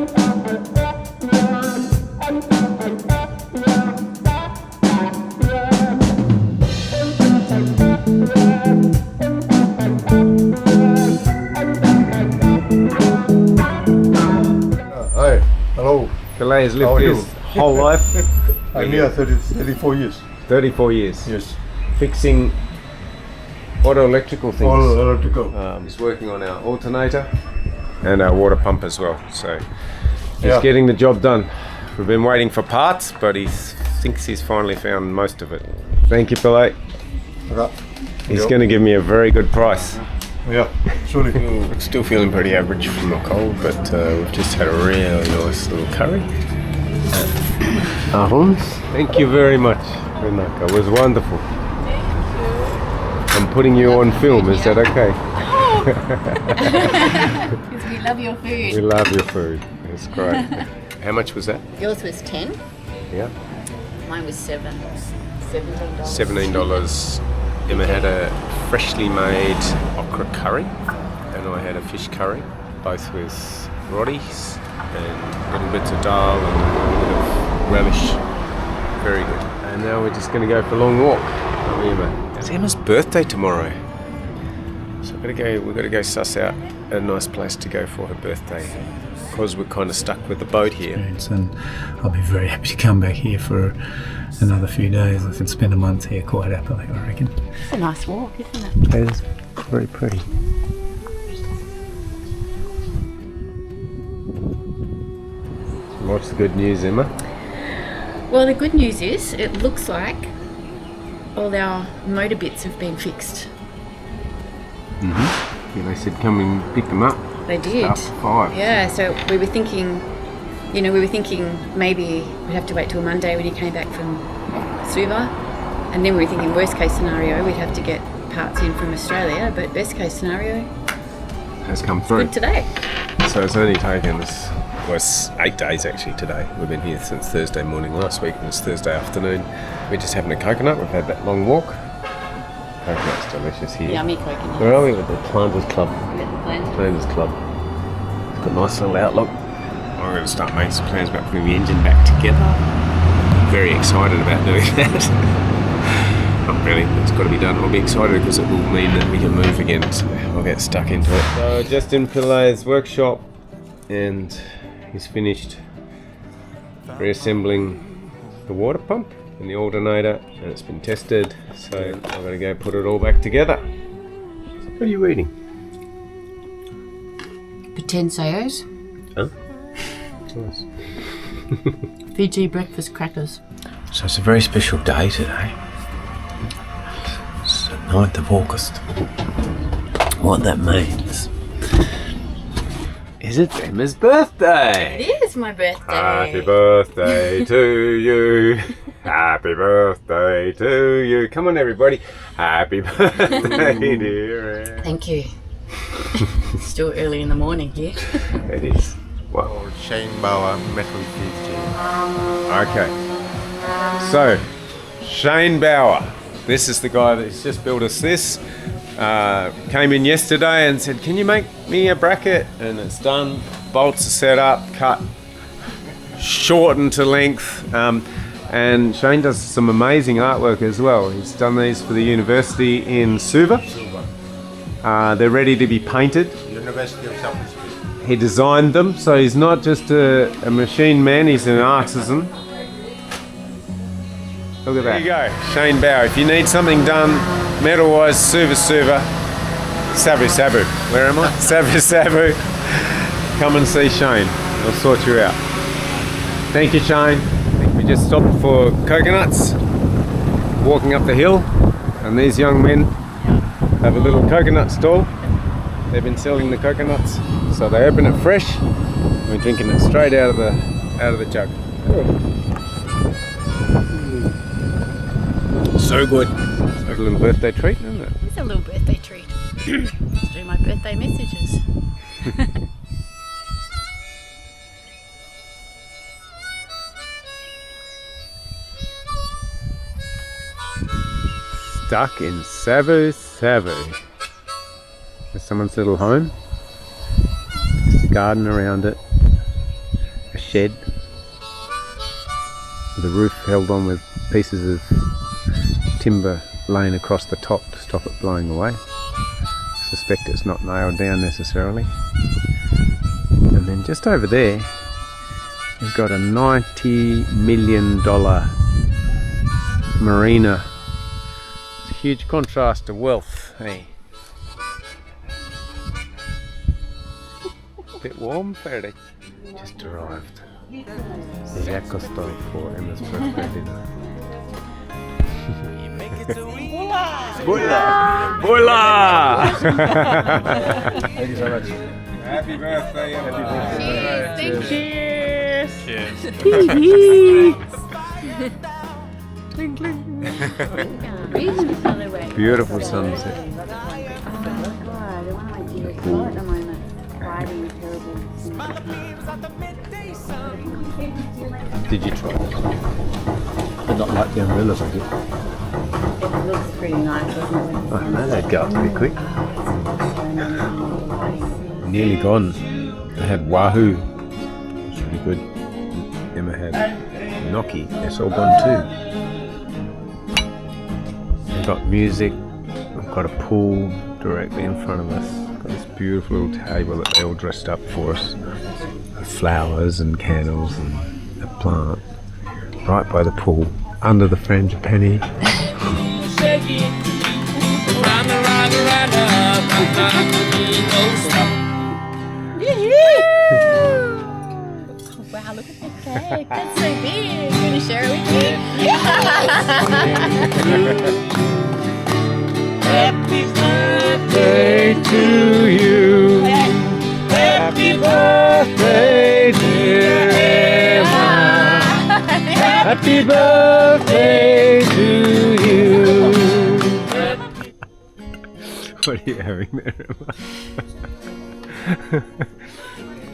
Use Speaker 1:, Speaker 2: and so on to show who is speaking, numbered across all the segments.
Speaker 1: Hi, hello.
Speaker 2: Calais has lived his whole life.
Speaker 1: I'm here 34 years.
Speaker 2: 34 years.
Speaker 1: Yes.
Speaker 2: Fixing auto electrical things.
Speaker 1: All electrical.
Speaker 2: He's working on our alternator and our water pump as well. So he's
Speaker 1: Yeah.
Speaker 2: getting the job done. We've been waiting for parts, but he thinks he's finally found most of it. Thank you, Pele.
Speaker 1: Okay.
Speaker 2: He's going to give me a very good price.
Speaker 1: Yeah, surely.
Speaker 2: Still feeling pretty average from the cold, but we've just had a really nice little curry. Thank you very much, Renaka. It was wonderful. I'm putting you on film, is that okay?
Speaker 3: Because we love your food.
Speaker 2: We love your food. It's great. How much was that?
Speaker 3: Yours was 10.
Speaker 2: Yeah.
Speaker 3: Mine was 7. $17.
Speaker 2: $17. Emma had a freshly made okra curry, and I had a fish curry, both with rotis and little bits of dal and a little bit of relish. Very good. And now we're just going to go for a long walk. Aren't we, Emma? It's Emma's birthday tomorrow, so we've got to go suss out a nice place to go for her birthday, because we're kind of stuck with the boat here.
Speaker 4: And I'll be very happy to come back here for another few days. I can spend a month here quite happily, I reckon.
Speaker 3: It's a nice walk, isn't it?
Speaker 2: It is very pretty. What's the good news, Emma?
Speaker 3: Well, the good news is it looks like all our motor bits have been fixed.
Speaker 2: Yeah, they said come and pick them up.
Speaker 3: They did.
Speaker 2: After 5.
Speaker 3: Yeah, so we were thinking maybe we'd have to wait till Monday when he came back from Suva. And then we were thinking worst case scenario, we'd have to get parts in from Australia, but best case scenario
Speaker 2: Has come through.
Speaker 3: good today.
Speaker 2: So it's only taken us, well, it's 8 days actually today. We've been here since Thursday morning last week, and it's Thursday afternoon. We're just having a coconut. We've had that long walk. Coconut's delicious here.
Speaker 3: Yummy coconut.
Speaker 2: Where are we with the Planters Club?
Speaker 3: Plans.
Speaker 2: Planters Club. It's got a nice little outlook. I'm going to start making some plans about putting the engine back together. Very excited about doing that. Not really, it's got to be done. I'll be excited because it will mean that we can move again, so I'll get stuck into it. So just in Pilay's workshop, and he's finished reassembling the water pump and the alternator, and it's been tested, so I'm going to go put it all back together. What are you reading?
Speaker 3: Potenzos.
Speaker 2: Huh? Nice.
Speaker 3: Fiji breakfast crackers.
Speaker 4: So it's a very special day today. It's the 9th of August. What that means
Speaker 2: Is it Emma's birthday?
Speaker 3: It is my birthday.
Speaker 2: Happy birthday to you. Happy birthday to you. Come on, everybody. Happy birthday, dear.
Speaker 3: Thank you. It's still early in the morning here.
Speaker 2: It is. Wow.
Speaker 1: Shane Bauer, Metal Fiji.
Speaker 2: Okay. So, Shane Bauer. This is the guy that's just built us this. Came in yesterday and said, can you make me a bracket? And it's done. Bolts are set up, cut, shortened to length. And Shane does some amazing artwork as well. He's done these for the university in Suva. They're ready to be painted.
Speaker 1: University of South Pacific.
Speaker 2: He designed them, so he's not just a machine man, he's an artisan. Look at that. There you go, Shane Bauer. If you need something done, metal-wise, Savu Savu. Where am I? Savu Savu. Come and see Shane. He'll sort you out. Thank you, Shane. I think we just stopped for coconuts, walking up the hill, and these young men have a little coconut stall. They've been selling the coconuts, so they open it fresh. We're drinking it straight out of the jug. So good. It's like a little birthday treat, isn't it?
Speaker 3: It's a little birthday treat. Let's do my birthday messages.
Speaker 2: Stuck in Savu Savu. There's someone's little home. Just a garden around it. shed. The roof held on with pieces of timber laying across the top to stop it blowing away. I suspect it's not nailed down necessarily. And then just over there, we've got a $90 million marina. It's a huge contrast to wealth, hey? Bit warm, Faraday. Just arrived. Ya costó for Emma's birthday dinner. Bula! Bula!
Speaker 1: Thank you so much. Happy birthday, Emma.
Speaker 3: Cheers!
Speaker 2: Cheers.
Speaker 3: Cling, cling.
Speaker 2: Beautiful sunset. Did you try?
Speaker 1: But not like the umbrellas, I did.
Speaker 3: It looks pretty nice, doesn't it?
Speaker 2: I know they'd go up pretty quick. Nearly gone. I had Wahoo. It's really good. Emma had Gnocchi. It's all gone too. We've got music. We've got a pool directly in front of us. Got this beautiful little table that they all dressed up for us. With flowers and candles and a plant. Right by the pool. Under the frangipani.
Speaker 3: Wow, look at the cake. That's so big. You want to share it with me?
Speaker 2: Happy birthday to you. Happy birthday, dear Emma. Happy birthday to you. What are you having there, Emma?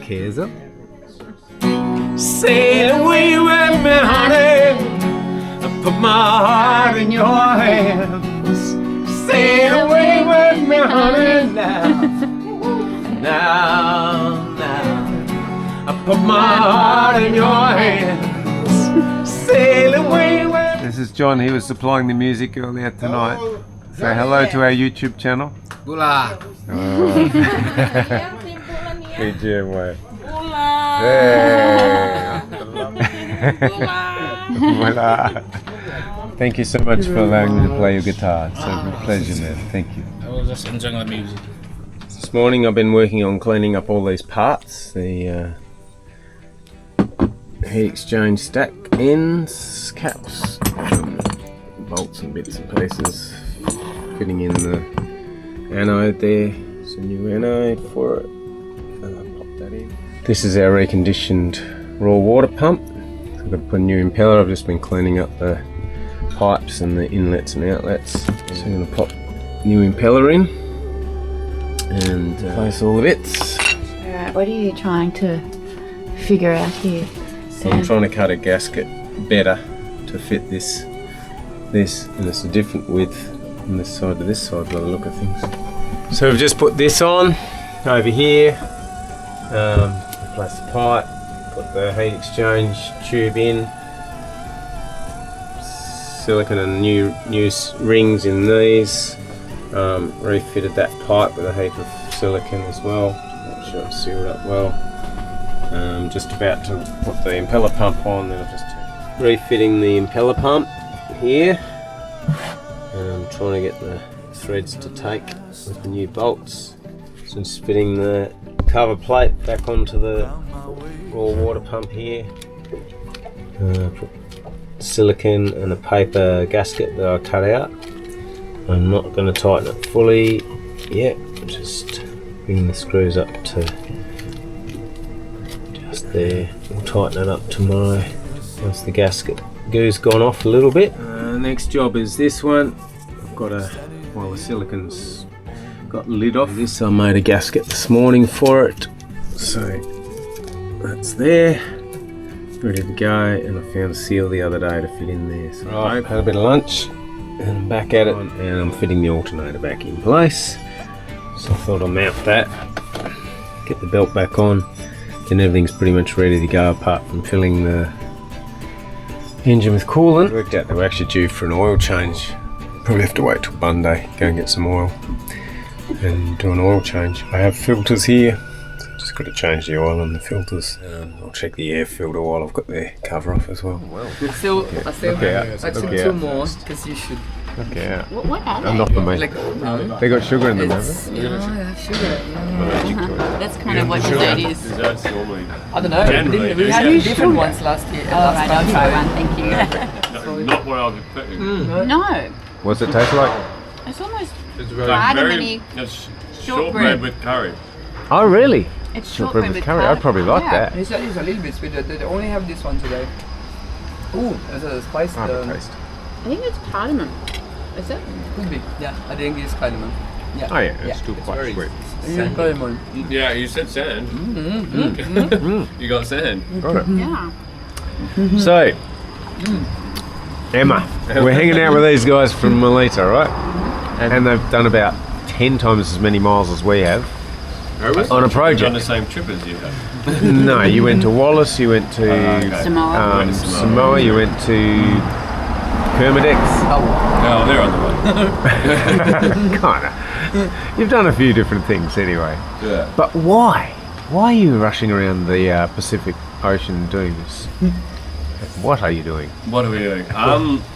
Speaker 2: Käse? Sail away with me, honey. I put my heart in your hands. Sail away with me, honey, now. Now. I put my heart in your hands. Sail away with. This is John. He was supplying the music earlier tonight. Say hello to our YouTube channel.
Speaker 5: Bula.
Speaker 2: Fiji way. Thank you so much for allowing me to play your guitar. It's a pleasure, man. Thank you.
Speaker 5: I was just enjoying the music.
Speaker 2: This morning I've been working on cleaning up all these parts. The heat exchange stack ends, caps, bolts and bits and pieces. Fitting in the anode there. It's a new anode for it. Pop that in. This is our reconditioned raw water pump. I've got to put a new impeller. I've just been cleaning up the pipes and the inlets and outlets. So I'm going to pop new impeller in and place all the bits.
Speaker 3: Alright, what are you trying to figure out here, Sam?
Speaker 2: I'm trying to cut a gasket better to fit this, and it's a different width from this side to this side by the look of things. So we've just put this on over here, replace the pipe, put the heat exchange tube in, silicone and new rings in these, refitted that pipe with a heap of silicone as well, make sure it's sealed up well. Just about to put the impeller pump on, then I'm just refitting the impeller pump here. Trying to get the threads to take with the new bolts. So just fitting the cover plate back onto the raw water pump here. Put silicone and a paper gasket that I cut out. I'm not going to tighten it fully yet, just bring the screws up to just there. We'll tighten it up tomorrow once the gasket goo's gone off a little bit. Next job is this one. I've got the silicone's got the lid off. This I made a gasket this morning for it, so that's there, ready to go. And I found a seal the other day to fit in there. So right, had a bit of lunch and I'm back at it, and I'm fitting the alternator back in place. So I thought I'll mount that, get the belt back on, then everything's pretty much ready to go apart from filling the engine with coolant. Worked out that we're actually due for an oil change. Probably have to wait till Monday, go and get some oil and do an oil change. I have filters here, so just got to change the oil and the filters. I'll check the air filter while I've got the cover off as well.
Speaker 6: I still have two more because you should.
Speaker 2: Okay, yeah.
Speaker 3: What are they?
Speaker 2: Not for me.
Speaker 6: Like, no.
Speaker 2: They got sugar in them, haven't they?
Speaker 6: Yeah, sugar.
Speaker 3: That's kind of what dessert is.
Speaker 2: Desserts normally.
Speaker 6: I don't know. We had different ones last year.
Speaker 3: Oh, right, I'll try one, thank you.
Speaker 2: Not what I was expecting.
Speaker 3: No,
Speaker 2: What's it taste like?
Speaker 3: it's almost
Speaker 1: It's very,
Speaker 3: cardamom-y.
Speaker 1: it's
Speaker 3: Shortbread.
Speaker 1: with curry.
Speaker 2: Oh, really?
Speaker 3: It's
Speaker 2: Shortbread with curry. I'd probably like that.
Speaker 6: It's a little bit sweet. They only have this one today. Ooh, there's a spice.
Speaker 2: I'll have a taste.
Speaker 3: I think it's cardamom. Is it?
Speaker 6: Could be. Yeah, I think it's cardamom. Yeah.
Speaker 2: Oh, yeah, it's still quite
Speaker 6: very
Speaker 2: sweet.
Speaker 6: Cardamom.
Speaker 1: Yeah, you said sand. You got sand.
Speaker 2: Got it.
Speaker 3: Yeah.
Speaker 2: So, Emma, we're hanging out with these guys from Melita, right? And they've done about 10 times as many miles as we have on a
Speaker 1: On
Speaker 2: project.
Speaker 1: the same trip as you have.
Speaker 2: No, you went to Wallace, you went to
Speaker 3: Samoa.
Speaker 1: Went to
Speaker 2: Samoa, you went to Kermadex.
Speaker 1: No, they're on the way.
Speaker 2: Kinda. You've done a few different things anyway.
Speaker 1: Yeah.
Speaker 2: But why? Why are you rushing around the Pacific Ocean doing this? What are you doing?
Speaker 1: What are we doing?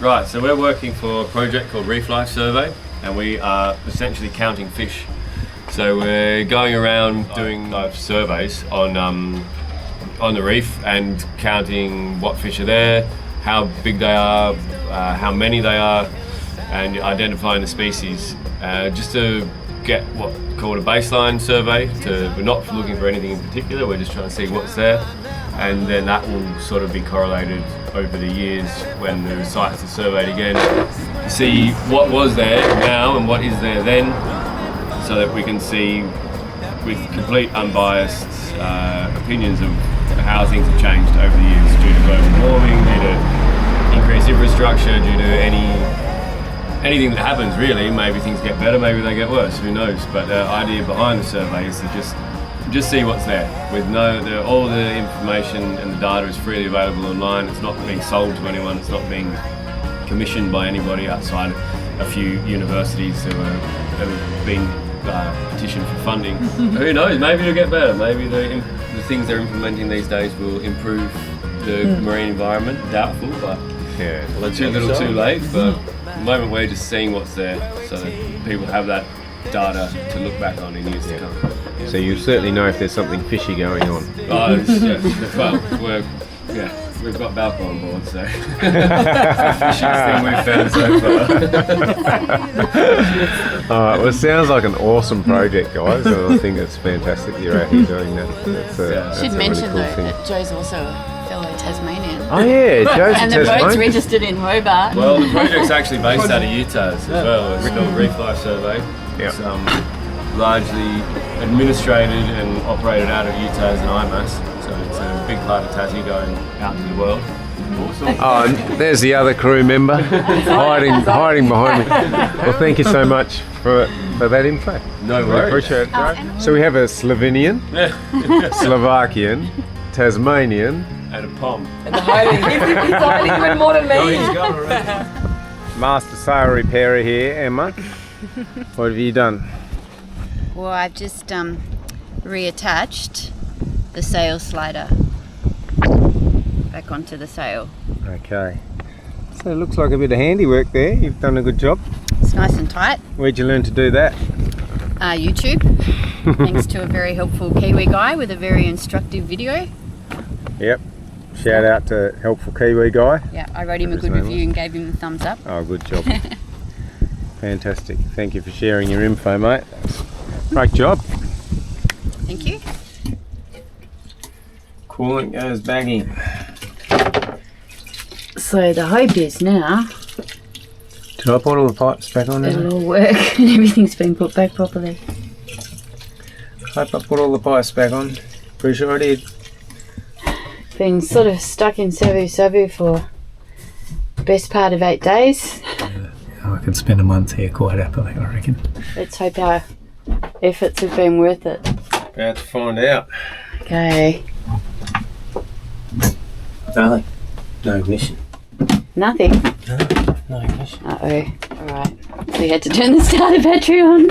Speaker 1: Right, so we're working for a project called Reef Life Survey, and we are essentially counting fish. So we're going around doing surveys on the reef and counting what fish are there, how big they are, how many they are, and identifying the species. Just to get what's called a baseline survey. We're not looking for anything in particular, we're just trying to see what's there. And then that will sort of be correlated over the years when the sites are surveyed again to see what was there now and what is there then, so that we can see with complete unbiased opinions of how things have changed over the years due to global warming, due to increased infrastructure, due to anything that happens really. Maybe things get better, maybe they get worse, who knows. But the idea behind the survey is to just see what's there. With all the information and the data is freely available online. It's not being sold to anyone. It's not being commissioned by anybody outside a few universities who have been petitioned for funding. Who knows? Maybe it'll get better. Maybe the things they're implementing these days will improve the marine environment. Doubtful, but
Speaker 2: Yeah.
Speaker 1: well, too little, too late. But at the moment, we're just seeing what's there, so that people have that data to look back on in years to come.
Speaker 2: So you certainly know if there's something fishy going on.
Speaker 1: Oh, well, we've got Balco on board, so fishiest thing we've found so far.
Speaker 2: Alright, well it sounds like an awesome project, guys, and I think it's fantastic that you're out here doing that. That's
Speaker 3: Should
Speaker 2: a
Speaker 3: mention
Speaker 2: really cool
Speaker 3: though
Speaker 2: thing.
Speaker 3: that Joe's also a fellow Tasmanian.
Speaker 2: Oh yeah, Joe's
Speaker 3: And
Speaker 2: a
Speaker 3: the boat's
Speaker 2: Tasmanian.
Speaker 3: registered in Hobart.
Speaker 1: Well, the project's actually based out of Utah as well. It's called Reef Life Survey.
Speaker 2: Yep.
Speaker 1: It's largely administrated and operated out of Utah as an IMAS, so it's a big part of Tassie going out to the world. Awesome.
Speaker 2: Oh, and there's the other crew member hiding behind me. Well, thank you so much for that info.
Speaker 1: No
Speaker 2: We
Speaker 1: worries.
Speaker 2: appreciate it. So we have a Slovenian, Slovakian, Tasmanian,
Speaker 1: And a pom.
Speaker 6: And the hiding. He's hiding even more than me.
Speaker 1: gone already.
Speaker 2: master sail repairer here, Emma. What have you done?
Speaker 3: Well, I've just reattached the sail slider back onto the sail.
Speaker 2: Okay. So it looks like a bit of handiwork there. You've done a good job.
Speaker 3: It's nice and tight.
Speaker 2: Where'd you learn to do that?
Speaker 3: YouTube, thanks to a very helpful Kiwi guy with a very instructive video.
Speaker 2: Yep. Shout out to helpful Kiwi guy.
Speaker 3: Yeah, I wrote him a
Speaker 2: His
Speaker 3: good
Speaker 2: name
Speaker 3: review and gave him a thumbs up.
Speaker 2: Oh, good job. Fantastic. Thank you for sharing your info, mate. Great job.
Speaker 3: Thank you.
Speaker 2: Coolant goes bagging.
Speaker 3: So the hope is now
Speaker 2: Did I put all the pipes back on there?
Speaker 3: it'll all work and everything's been put back properly.
Speaker 2: Hope I put all the pipes back on. Pretty sure I did.
Speaker 3: Been sort of stuck in Savu Savu for the best part of 8 days.
Speaker 4: I could spend a month here quite happily, I reckon.
Speaker 3: Let's hope our efforts have been worth it.
Speaker 2: About to find out.
Speaker 3: Okay.
Speaker 4: Darling, no ignition.
Speaker 3: Nothing.
Speaker 4: No ignition.
Speaker 3: Uh-oh. Alright. So you had to turn the starter battery on.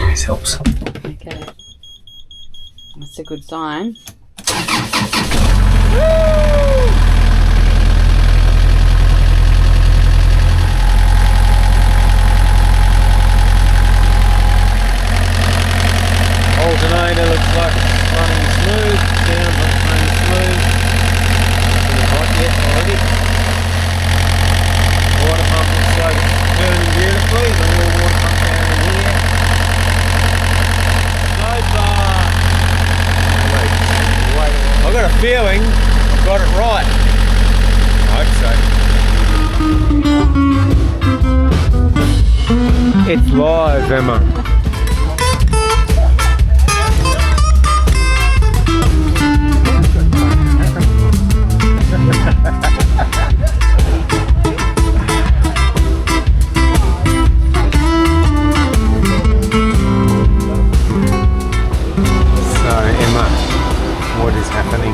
Speaker 4: This helps.
Speaker 3: Okay. That's a good sign.
Speaker 2: Alternator looks like it's running smooth, down running smooth. Bit hot yet already. Water pump looks like it's turning beautifully. The real water pump down in here. So far. I've got a feeling I've got it right. I hope so. It's live, Emma. What is happening?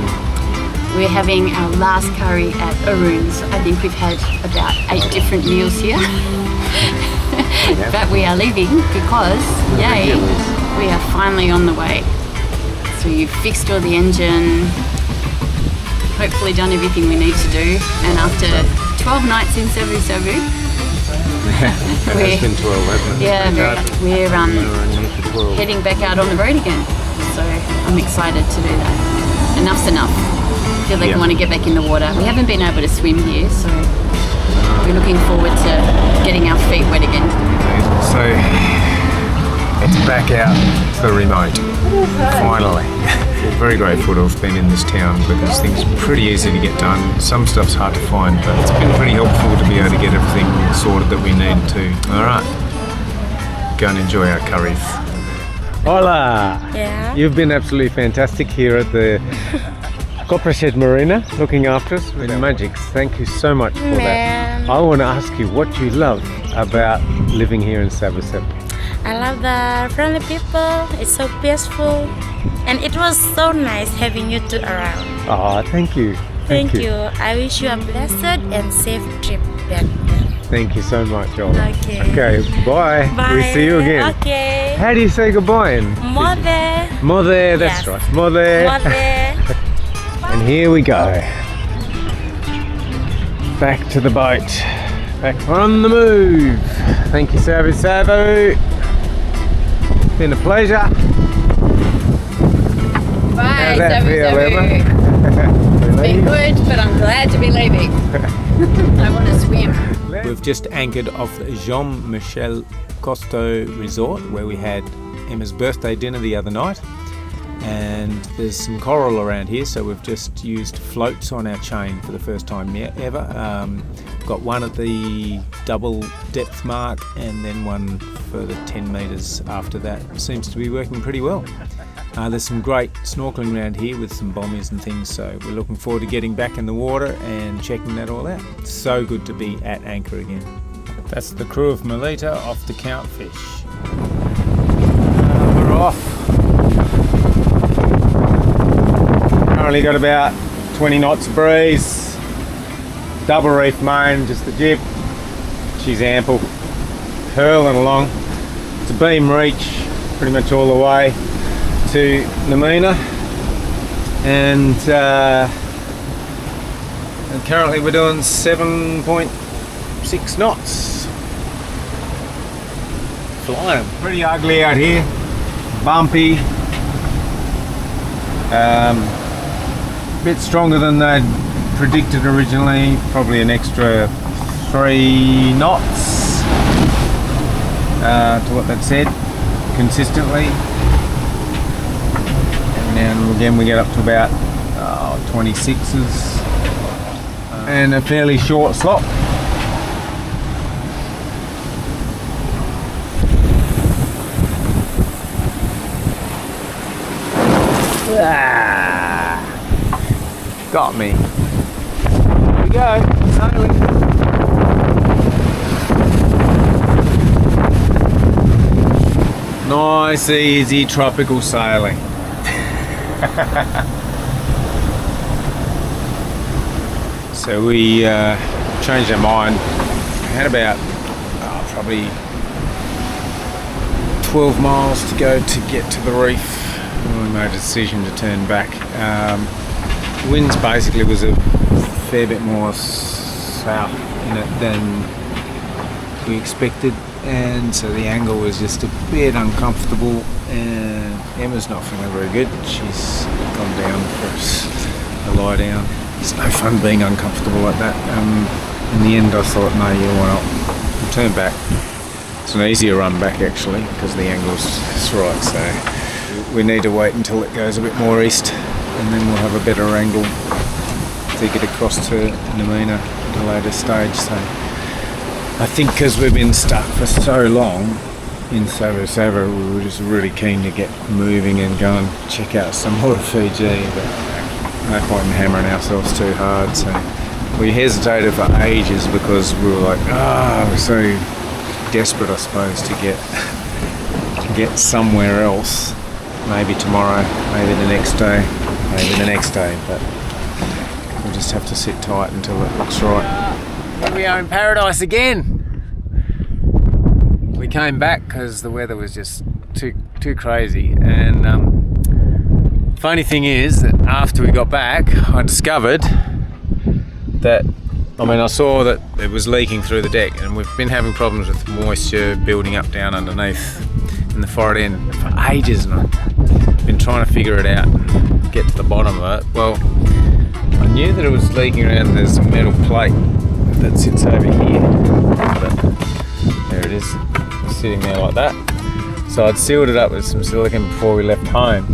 Speaker 3: We're having our last curry at Arun's. I think we've had about 8 different meals here. But we are leaving because, yay, we are finally on the way. So you've fixed all the engine, hopefully done everything we need to do, and after 12 nights in Savu Savu,
Speaker 2: It's been 12, hasn't it?
Speaker 3: yeah, we're heading back out on the road again. So I'm excited to do that. Enough's enough. I feel like I want to get back in the water. We haven't been able to swim here, so we're looking forward to getting our feet wet again.
Speaker 2: So it's back out to the remote, finally. We're very grateful to have been in this town because things are pretty easy to get done. Some stuff's hard to find, but it's been pretty helpful to be able to get everything sorted that we need to. Alright, go and enjoy our curries. Hola!
Speaker 7: Yeah.
Speaker 2: You've been absolutely fantastic here at the Copra Shed Marina, looking after us with magics. Thank you so much for that. I want to ask you what you love about living here in Savu Savu.
Speaker 7: I love the friendly people. It's so peaceful, and it was so nice having you two around.
Speaker 2: Oh, thank you.
Speaker 7: Thank you. I wish you a blessed and safe trip back then.
Speaker 2: Thank you so much, Ola.
Speaker 7: Okay.
Speaker 2: Okay, bye.
Speaker 7: Bye.
Speaker 2: We see you again.
Speaker 7: Okay.
Speaker 2: How do you say goodbye in?
Speaker 7: Mother.
Speaker 2: Mother, that's
Speaker 7: Yes.
Speaker 2: right. Mother.
Speaker 7: Mother.
Speaker 2: And here we go. Back to the boat. Back on the move. Thank you, Savu Savu. Been a pleasure.
Speaker 3: Bye,
Speaker 2: How's that
Speaker 3: Savu
Speaker 2: feel,
Speaker 3: Savu.
Speaker 2: Emma?
Speaker 3: It's been good, but I'm glad to be leaving. I want to swim.
Speaker 2: We've just anchored off the Jean-Michel Cousteau Resort where we had Emma's birthday dinner the other night, and there's some coral around here, so we've just used floats on our chain for the first time ever. Got one at the double depth mark and then one further 10 metres after that. Seems to be working pretty well. There's some great snorkeling around here with some bombies and things, so we're looking forward to getting back in the water and checking that all out. It's so good to be at anchor again. That's the crew of Melita off to count fish. We're off. Currently got about 20 knots of breeze. Double reef main, just the jib. She's ample. Hurling along. It's a beam reach pretty much all the way to Nemena, and currently we're doing 7.6 knots. Flying. Pretty ugly out here, bumpy, a bit stronger than they'd predicted originally, probably an extra 3 knots to what they'd said consistently. And again we get up to about 26s and a fairly short slop. Got me. Here we go, sailing. Nice, easy, tropical sailing. So we changed our mind. We had about probably 12 miles to go to get to the reef. We made a decision to turn back. Winds basically was a fair bit more south in it than we expected, and so the angle was just a bit uncomfortable, and Emma's not feeling very good. She's gone down for a lie down. It's no fun being uncomfortable like that. In the end I thought, no, why not? We'll turn back. It's an easier run back actually because the angle's just right, so we need to wait until it goes a bit more east, and then we'll have a better angle to get across to Nemena at a later stage. So I think because we've been stuck for so long in Savu Savu, we were just really keen to get moving and go and check out some more of Fiji, but no point in hammering ourselves too hard. So we hesitated for ages because we were like, we're so desperate, I suppose, to get somewhere else. Maybe tomorrow, maybe the next day, but we'll just have to sit tight until it looks right. We are in paradise again. We came back because the weather was just too crazy, and funny thing is that after we got back, I discovered that, I saw that it was leaking through the deck, and we've been having problems with moisture building up down underneath in the forward end for ages, and I've been trying to figure it out and get to the bottom of it. Well, I knew that it was leaking around. There's a metal plate that sits over here, but there it is, sitting there like that. So I'd sealed it up with some silicone before we left home.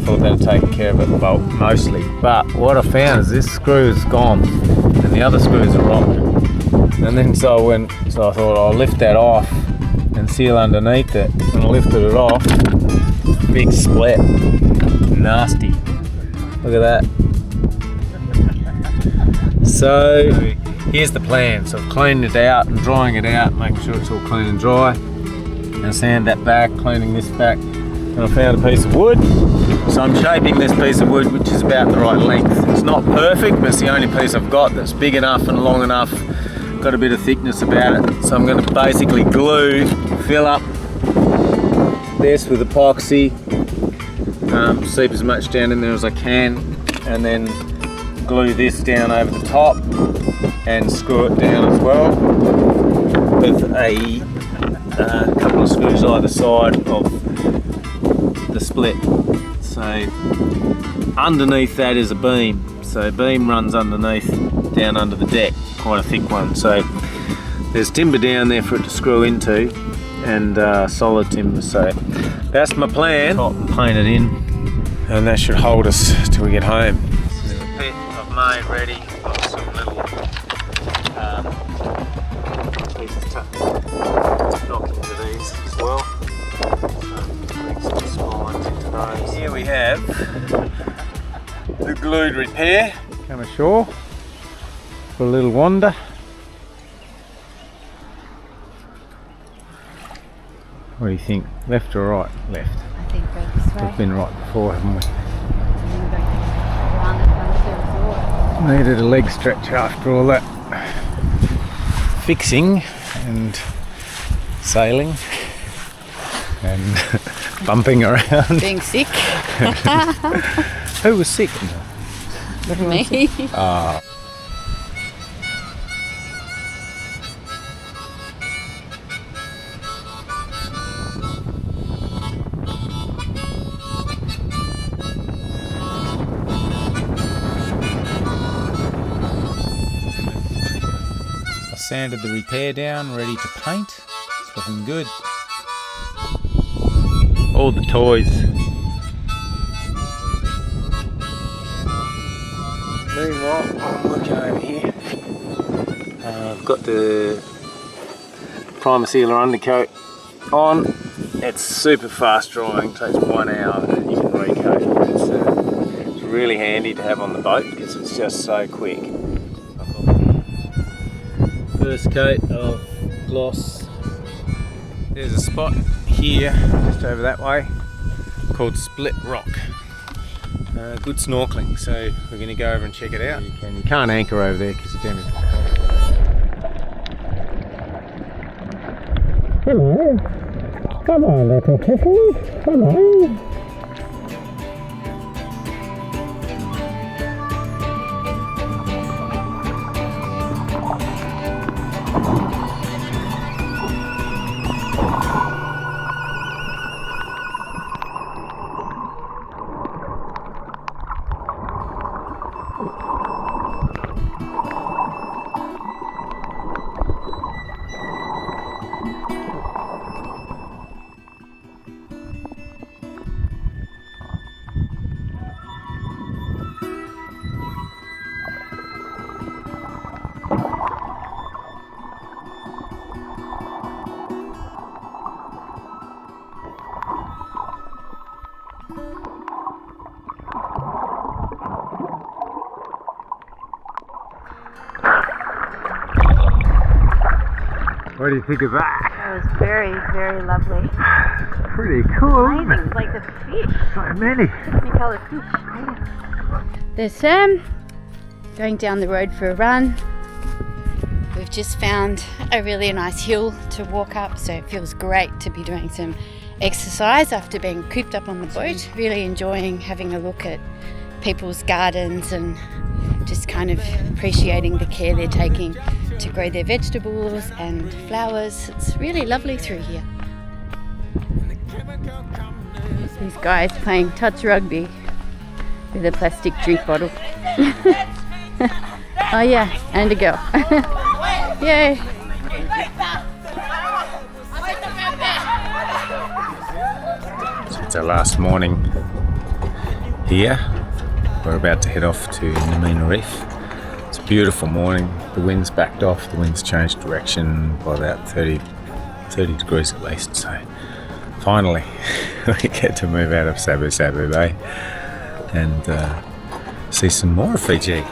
Speaker 2: Thought that'd taken care of it, well, mostly. But what I found is this screw is gone and the other screws are rotten. And then so I thought I'll lift that off and seal underneath it. When I lifted it off, big split, nasty. Look at that. So here's the plan. So I've cleaned it out and drying it out, making sure it's all clean and dry. Gonna sand that back, cleaning this back. And I found a piece of wood. So I'm shaping this piece of wood, which is about the right length. It's not perfect, but it's the only piece I've got that's big enough and long enough. Got a bit of thickness about it. So I'm gonna basically fill up this with epoxy, seep as much down in there as I can, and then glue this down over the top and screw it down as well with a couple of screws either side of the split. So underneath that is a beam. So beam runs underneath, down under the deck, quite a thick one. So there's timber down there for it to screw into, and solid timber. So that's my plan. Top and paint it in, and that should hold us till we get home. This is the pit I've made ready. Got some little pieces to knock into these as well. Bring some spines into those. Here we have the glued repair. Come ashore for a little wander. What do you think? Left or right? Left.
Speaker 3: I think go this way.
Speaker 2: We've been right before, haven't we?
Speaker 3: Around the
Speaker 2: Needed a leg stretch after all that fixing and sailing and bumping around.
Speaker 3: being sick.
Speaker 2: Who was sick?
Speaker 3: Me.
Speaker 2: Sanded the repair down, ready to paint. It's looking good. All the toys. Meanwhile, I'm working over here. I've got the primer sealer undercoat on. It's super fast drying, takes 1 hour and then you can recoat. It's really handy to have on the boat because it's just so quick. First coat of gloss. There's a spot here, just over that way, called Split Rock. good snorkeling, so we're going to go over and check it out. You can't anchor over there because the dam is...
Speaker 8: Hello. Hello, little kitten. Hello.
Speaker 2: What do you think of that?
Speaker 3: That was very, very lovely.
Speaker 2: Pretty cool, isn't it?
Speaker 3: Like the fish.
Speaker 2: So many.
Speaker 3: Technicolor fish. There's Sam going down the road for a run. We've just found a really nice hill to walk up, so it feels great to be doing some exercise after being cooped up on the boat. Really enjoying having a look at people's gardens and just kind of appreciating the care they're taking to grow their vegetables and flowers. It's really lovely through here. These guys playing touch rugby with a plastic drink bottle. Oh yeah, and a girl. Yay!
Speaker 2: So it's our last morning here. We're about to head off to Nemena Reef. It's a beautiful morning. The wind's backed off. The wind's changed direction by about 30 degrees at least. So finally we get to move out of Savu Savu Bay and see some more of Fiji.